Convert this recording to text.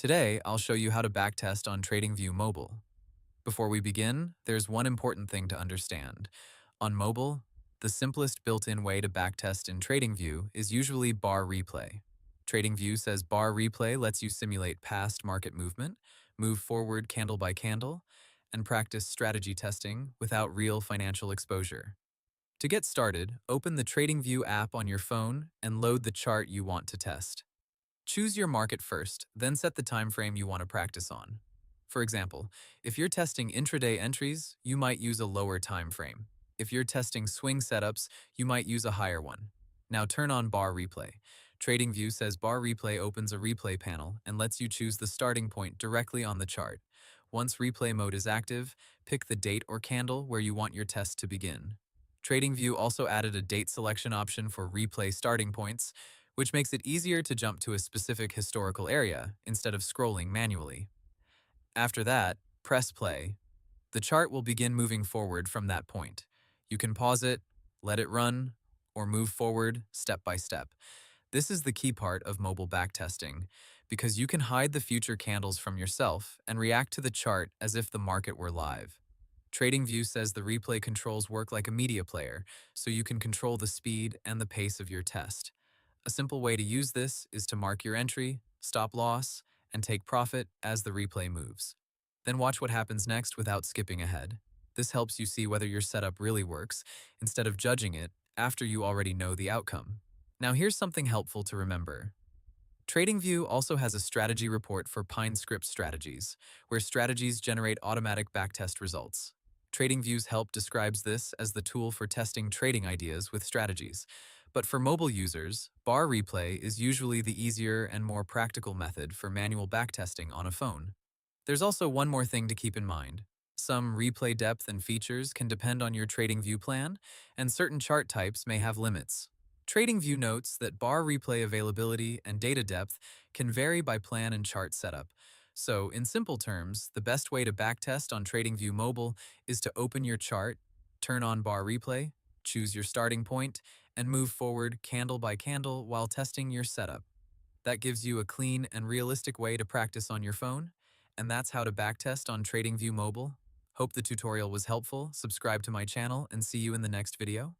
Today, I'll show you how to backtest on TradingView Mobile. Before we begin, there's one important thing to understand. On mobile, the simplest built-in way to backtest in TradingView is usually bar replay. TradingView says bar replay lets you simulate past market movement, move forward candle by candle, and practice strategy testing without real financial exposure. To get started, open the TradingView app on your phone and load the chart you want to test. Choose your market first, then set the time frame you want to practice on. For example, if you're testing intraday entries, you might use a lower time frame. If you're testing swing setups, you might use a higher one. Now turn on bar replay. TradingView says bar replay opens a replay panel and lets you choose the starting point directly on the chart. Once replay mode is active, pick the date or candle where you want your test to begin. TradingView also added a date selection option for replay starting points, which makes it easier to jump to a specific historical area instead of scrolling manually. After that, press play. The chart will begin moving forward from that point. You can pause it, let it run, or move forward step by step. This is the key part of mobile backtesting, because you can hide the future candles from yourself and react to the chart as if the market were live. TradingView says the replay controls work like a media player, so you can control the speed and the pace of your test. A simple way to use this is to mark your entry, stop loss, and take profit as the replay moves. Then watch what happens next without skipping ahead. This helps you see whether your setup really works, instead of judging it after you already know the outcome. Now here's something helpful to remember. TradingView also has a strategy report for Pine script strategies, where strategies generate automatic backtest results. TradingView's help describes this as the tool for testing trading ideas with strategies. But for mobile users, bar replay is usually the easier and more practical method for manual backtesting on a phone. There's also one more thing to keep in mind. Some replay depth and features can depend on your TradingView plan, and certain chart types may have limits. TradingView notes that bar replay availability and data depth can vary by plan and chart setup. So, in simple terms, the best way to backtest on TradingView Mobile is to open your chart, turn on bar replay, choose your starting point, and move forward candle by candle while testing your setup. That gives you a clean and realistic way to practice on your phone, and that's how to backtest on TradingView Mobile. Hope the tutorial was helpful. Subscribe to my channel and see you in the next video.